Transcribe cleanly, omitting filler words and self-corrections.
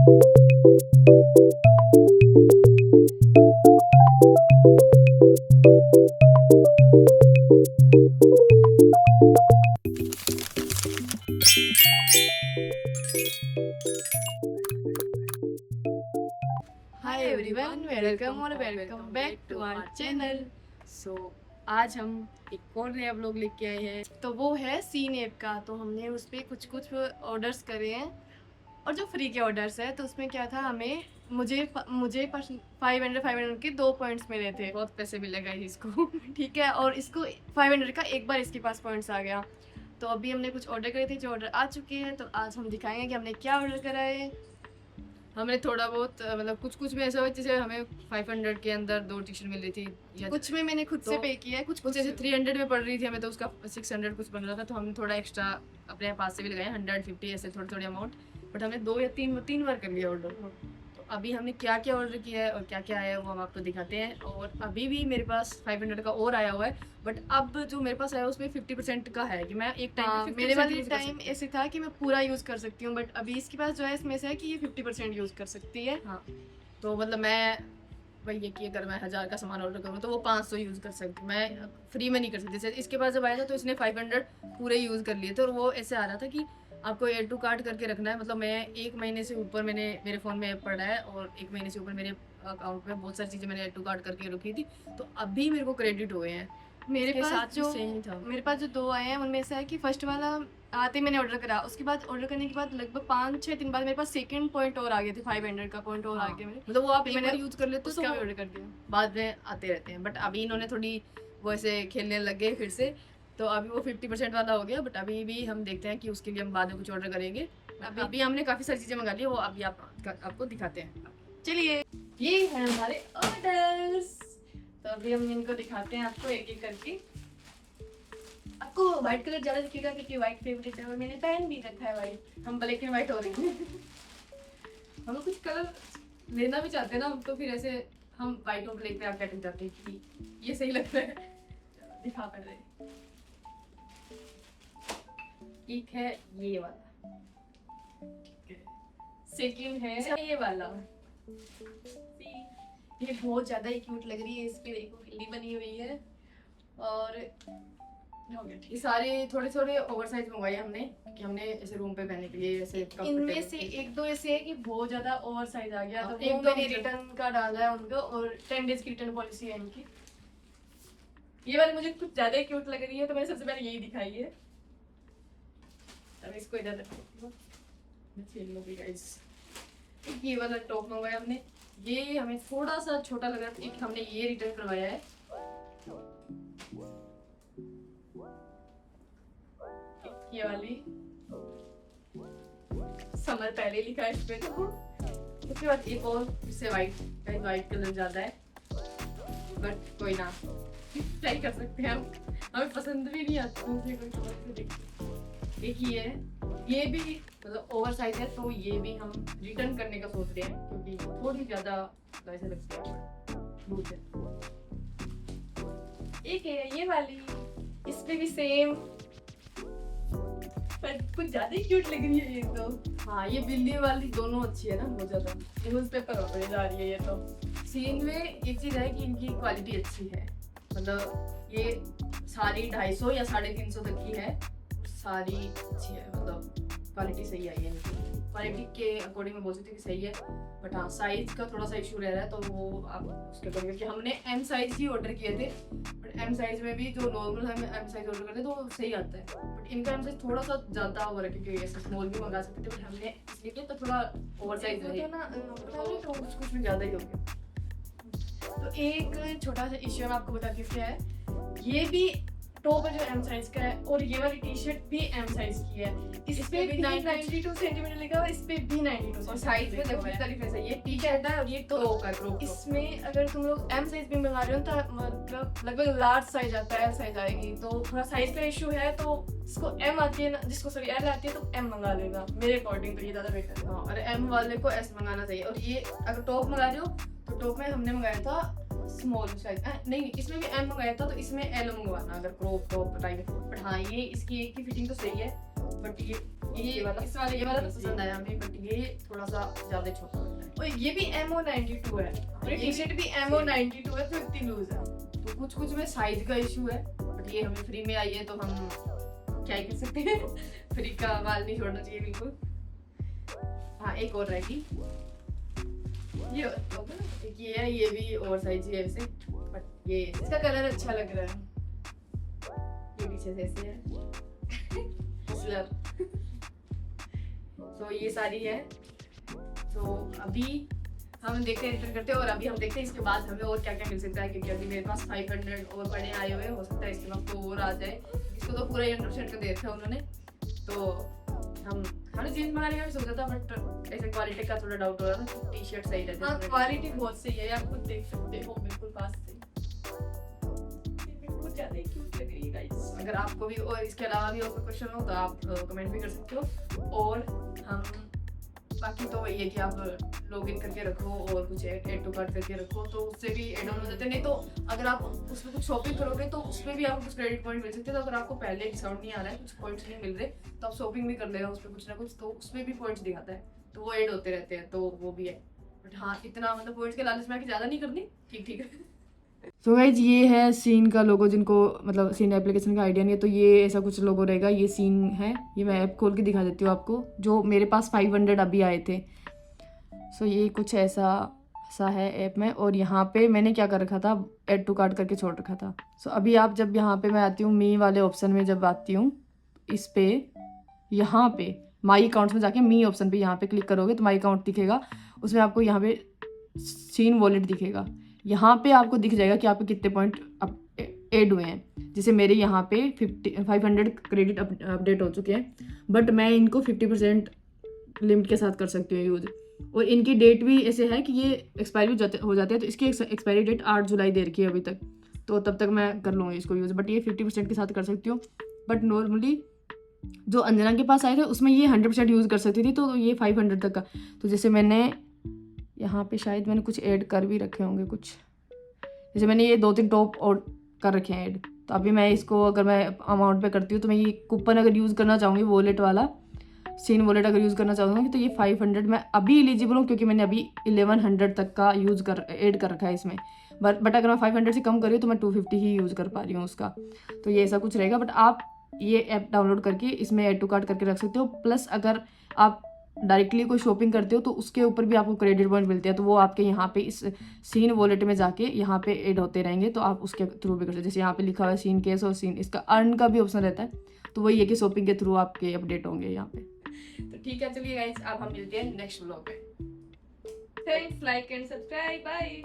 हाय everyone, welcome और welcome back to our channel. So आज हम एक और नया व्लॉग लेके आए हैं, तो वो है सीन ऐप का। तो हमने उस पर कुछ ऑर्डर्स करे हैं, और जो फ्री के ऑर्डर्स है तो उसमें क्या था, मुझे 500 के 2 पॉइंट्स मिले थे। बहुत पैसे मिलेगा इसको। ठीक है, और इसको 500 का एक बार इसके पास पॉइंट्स आ गया। तो अभी हमने कुछ ऑर्डर करे थे जो ऑर्डर आ चुके हैं, तो आज हम दिखाएंगे कि हमने क्या ऑर्डर करा है। हमें थोड़ा बहुत मतलब कुछ में ऐसा हुआ जैसे हमें 500 के अंदर 2 टी-शर्ट मिल रही थी, या कुछ में मैंने खुद से तो पे किया है, कुछ ऐसे 300 में पड़ रही थी हमें, तो उसका 600 कुछ बन रहा था, तो हमने थोड़ा एक्स्ट्रा अपने पास से भी लगाया 150 ऐसे थोड़े अमाउंट। बट हमने 2 या 3 बार कर लिया ऑर्डर। तो अभी हमने क्या क्या ऑर्डर किया है और क्या क्या आया है वो हम आपको दिखाते हैं। और अभी भी मेरे पास 500 का और आया हुआ है, बट अब जो मेरे पास आया है उसमें 50% का है कि मैं एक टाइम मेरे वाले टाइम ऐसे था कि मैं पूरा यूज़ कर सकती हूँ, बट अभी इसके पास जो है इसमें से है कि ये 50% यूज़ कर सकती है। हाँ, तो मतलब मैं वही है कि अगर मैं 1000 का सामान ऑर्डर करूँ तो वो 500 यूज़ कर सकती हूँ, मैं फ्री में नहीं कर सकती। जैसे इसके पास जब आया था तो इसने 500 पूरे यूज़ कर लिए थे, और वो ऐसे आ रहा था कि आपको एड टू कार्ट करके रखना है। मतलब मैं 1 महीने से ऊपर मेरे फ़ोन में ऐप पड़ा है, और 1 महीने से ऊपर मेरे अकाउंट में बहुत सारी चीज़ें मैंने एड टू कार्ट करके रखी थी, तो अभी मेरे को क्रेडिट हुए हैं। मेरे पास जो 2 आए हैं उनमें से है कि फर्स्ट वाला आते ही मैंने ऑर्डर करा, उसके बाद ऑर्डर करने के बाद लगभग 5-6 दिन बाद मेरे पास सेकंड पॉइंट और आ गए थे, 500 का पॉइंट और आ गया मेरे। मतलब वो आप मैंने मैंने यूज़ कर लेते उसका तो भी ऑर्डर कर दिया। बाद में आते रहते हैं। बट अभी इन्होंने थोड़ी वो ऐसे खेलने लग गए फिर से, तो अभी वो 50% वाला हो गया। बट अभी भी हम देखते हैं कि उसके लिए हम बाद में कुछ ऑर्डर करेंगे। अभी हमने काफ़ी सारी चीज़ें मंगा ली है, वो अभी आपको दिखाते हैं। चलिए, ये है हमारे ऑर्डर्स। तो अभी हम इनको दिखाते हैं आपको एक एक करके। आपको व्हाइट कलर ज़्यादा दिखेगा क्योंकि व्हाइट फेवरेट है, और मैंने पहन भी रखा है व्हाइट। हम ब्लैक एंड व्हाइट हो रही हैं। हम लोग कुछ कलर लेना भी चाहते हैं ना, तो फिर ऐसे हम वाइट और ब्लैक पे आके अटक जाते हैं कि ये सही लगता है। दिखा पहले। एक है ये वाला, सेकंड है ये वाला। ये बहुत ज़्यादा ही क्यूट लग रही है, इस पे देखो बिल्ली बनी हुई है। और ये सारे थोड़े थोड़े ओवरसाइज मंगवाए हमने, कि हमने ऐसे रूम पे पहनने के लिए ऐसे इनमें से 1-2 ऐसे है कि बहुत ज़्यादा ओवर साइज आ गया, तो एक वो दो मैंने मतलब- रिटर्न का डाला है उनको, और 10 डेज की रिटर्न पॉलिसी है इनकी। ये वाली मुझे कुछ ज़्यादा ही क्यूट लग रही है, तो मैंने सबसे पहले यही दिखाई है। अब इसको इधर रखो, छीन लो भी गाइस। ये वाला टॉप मंगवाया हमने, ये हमें थोड़ा सा छोटा लग रहा था, एक हमने ये रिटर्न करवाया है। ये वाली समर पहले लिखा है इस पे। तो उसके बाद एक और इससे वाइट कलर ज्यादा है, बट कोई ना, ट्राई कर सकते हैं हम। हमें पसंद भी नहीं आता मुझे कोई कलर से देख। एक ये है, ये भी मतलब ओवर साइज है, तो ये भी हम रिटर्न करने का सोच रहे हैं क्योंकि थोड़ी ज्यादा ऐसे लगती है लूज है। एक है ये वाली, इस पे भी सेम, पर कुछ ज्यादा ही क्यूट लग रही है ये तो। हाँ, ये बिल्ली वाली दोनों अच्छी है ना, बहुत ज्यादा। न्यूज़ पेपर होते जा रही है ये तो। सीन में एक चीज है कि इनकी क्वालिटी अच्छी है, मतलब ये सारी 250 या 350 तक की है, सारी अच्छी है, मतलब क्वालिटी सही आई है इनकी। क्वालिटी के अकॉर्डिंग मैं बोल सकती हूँ कि सही है। बट हाँ, साइज का थोड़ा सा इशू रह रहा है, तो वो आप उसके अकॉर्डिंग, कि हमने एम साइज ही ऑर्डर किए थे, बट एम साइज में भी जो नॉर्मल हम एम साइज ऑर्डर करते हैं तो वो सही आता है। बट इनका एम साइज थोड़ा सा ज़्यादा ओवर है, क्योंकि ऐसे स्मॉल भी मंगा सकते थे, बट हमने इसलिए किया तो थोड़ा ओवर साइज है ना, तो कुछ में ज़्यादा ही हो गया। तो एक छोटा सा इश्यू मैं आपको बताती हूँ क्या है। ये भी टॉप है जो एम साइज का है, और ये वाली टी शर्ट भी एम साइज की है। इस पे भी 92 सेंटीमीटर लिखा हुआ है, इस पे भी 92 और साइज में देखो कितना डिफरेंस है। ये टी शर्ट है और ये तो क्रॉप। इसमें अगर तुम लोग एम साइज भी मंगा रहे हो तो मतलब लगभग लार्ज साइज आता है, एल साइज आएगी, तो थोड़ा साइज का इशू है। तो जिसको एम आती है ना, जिसको सॉरी एल आती है तो एम मंगा लेगा, मेरे अकॉर्डिंग तो ये ज़्यादा बेटर है। हाँ, और एम वाले को एस मंगाना चाहिए। और ये अगर टॉप मंगा रहे हो तो टॉप में हमने मंगाया था स्मॉल साइज, नहीं इसमें भी एम मंगाया था, तो इसमें एल मंगवाना अगर क्रॉप टॉप टाइप। बट हाँ, ये इसकी एक की फिटिंग तो सही है, बट ये ये वाला ये वाला तो पसंद आया हमें, बट ये थोड़ा सा ज्यादा छोटा लगता है। और ये भी MO92 है, और ये टी शर्ट भी MO92 है, तो इतनी लूज है। तो कुछ में साइज का इशू है, बट ये हमें फ्री में आई है तो हम क्या ही कर सकते हैं। फ्री का माल नहीं छोड़ना चाहिए बिल्कुल। हाँ एक और रहेगी, ये एक ये है, ये भी ओवर साइज है वैसे, बट ये इसका कलर अच्छा लग रहा है। ये पीछे से ऐसे है हसलर। तो ये सारी है। तो अभी हम देखते हैं, रिटर्न करते हैं, और अभी हम देखते हैं इसके बाद हमें और क्या क्या मिल सकता है, क्योंकि अभी मेरे पास 500 और बड़े आए हुए हैं, हो सकता है इसके बाद तो और आ जाए। इसको तो पूरा 100% का दे रखा है उन्होंने, तो हमने जीन्स मंगाने का भी सोचा था, बट ऐसे क्वालिटी का थोड़ा डाउट हो रहा था। टी शर्ट सही रहता हाँ है, क्वालिटी बहुत सही है, आप खुद देख सकते हो बिल्कुल पास से। कुछ ज्यादा ही क्यूट लग रही है गाइस। अगर आपको भी और इसके अलावा भी और कोई क्वेश्चन हो तो आप कमेंट भी कर सकते हो। और हम बाकी तो वही है कि आप लॉग इन करके रखो और कुछ एड टू कार्ट करके रखो, तो उससे भी एड ऑन हो जाते हैं। नहीं तो अगर आप उसमें कुछ शॉपिंग करोगे तो उसमें भी आपको कुछ क्रेडिट पॉइंट मिल सकते हैं। तो अगर आपको पहले डिस्काउंट नहीं आ रहा है, कुछ पॉइंट्स नहीं मिल रहे, तो आप शॉपिंग भी कर लेगा उसमें कुछ ना कुछ, तो उसमें भी पॉइंट्स दिखाता है, तो वो ऐड होते रहते हैं, तो वो भी है। बट हाँ इतना मतलब पॉइंट्स के लालच में आके ज़्यादा नहीं करनी, ठीक ठीक है। तो गाइज ये है सीन का लोगो, जिनको मतलब सीन एप्लीकेशन का आइडिया नहीं है तो ये ऐसा कुछ लोगो रहेगा। ये सीन है, ये मैं ऐप खोल के दिखा देती हूँ आपको, जो मेरे पास 500 अभी आए थे। सो ये कुछ ऐसा है ऐप में, और यहाँ पे मैंने क्या कर रखा था, ऐड टू कार्ट करके छोड़ रखा था। सो अभी आप जब यहाँ पे मैं आती हूँ मी वाले ऑप्शन में, जब आती हूँ इस पे, यहाँ पे माई अकाउंट्स में जाके मी ऑप्शन पे यहाँ पे क्लिक करोगे तो माई अकाउंट दिखेगा, उसमें आपको यहाँ पे सीन वॉलेट दिखेगा। यहाँ पे आपको दिख जाएगा कि आपके कितने पॉइंट ऐड हुए हैं। जैसे मेरे यहाँ पे 500 क्रेडिट अपडेट हो चुके हैं, बट मैं इनको 50% लिमिट के साथ कर सकती हूँ यूज़। और इनकी डेट भी ऐसे है कि ये एक्सपायरी हो जाते हैं, तो इसकी एक्सपायरी डेट 8 जुलाई दे रखी है अभी तक, तो तब तक मैं कर लूँगी इसको यूज़। बट ये 50% के साथ कर सकती हूँ। बट नॉर्मली जो अंजना के पास आए थे उसमें ये 100% यूज़ कर सकती थी, तो ये 500 तक का। तो जैसे मैंने यहाँ पे शायद मैंने कुछ ऐड कर भी रखे होंगे कुछ, जैसे मैंने ये 2-3 टॉप और कर रखे हैं ऐड। तो अभी मैं इसको अगर मैं अमाउंट पे करती हूँ तो मैं ये कूपन अगर यूज़ करना चाहूँगी, वॉलेट वाला सीन वॉलेट अगर यूज़ करना चाहूँगी, तो ये 500 मैं अभी एलिजिबल हूँ, क्योंकि मैंने अभी 1100 तक का ऐड कर रखा है इसमें। बट अगर मैं 500 से कम कर रही हूँ तो मैं 250 ही यूज़ कर पा रही हूँ उसका। तो ये ऐसा कुछ रहेगा। बट आप ये ऐप डाउनलोड करके इसमें ऐड टू कार्ट करके रख सकते हो। प्लस अगर आप डायरेक्टली कोई शॉपिंग करते हो तो उसके ऊपर भी आपको क्रेडिट पॉइंट मिलते हैं, तो वो आपके यहाँ पे इस सीन वॉलेट में जाके यहाँ पे ऐड होते रहेंगे, तो आप उसके थ्रू भी कर सकते हो। जैसे यहाँ पे लिखा हुआ है सीन केस, और सीन इसका अर्न का भी ऑप्शन रहता है, तो वही है कि शॉपिंग के थ्रू आपके अपडेट होंगे यहाँ पे। तो ठीक है, चलिए गाइस अब हम मिलते हैं नेक्स्ट व्लॉग में। Thanks, like and subscribe, bye.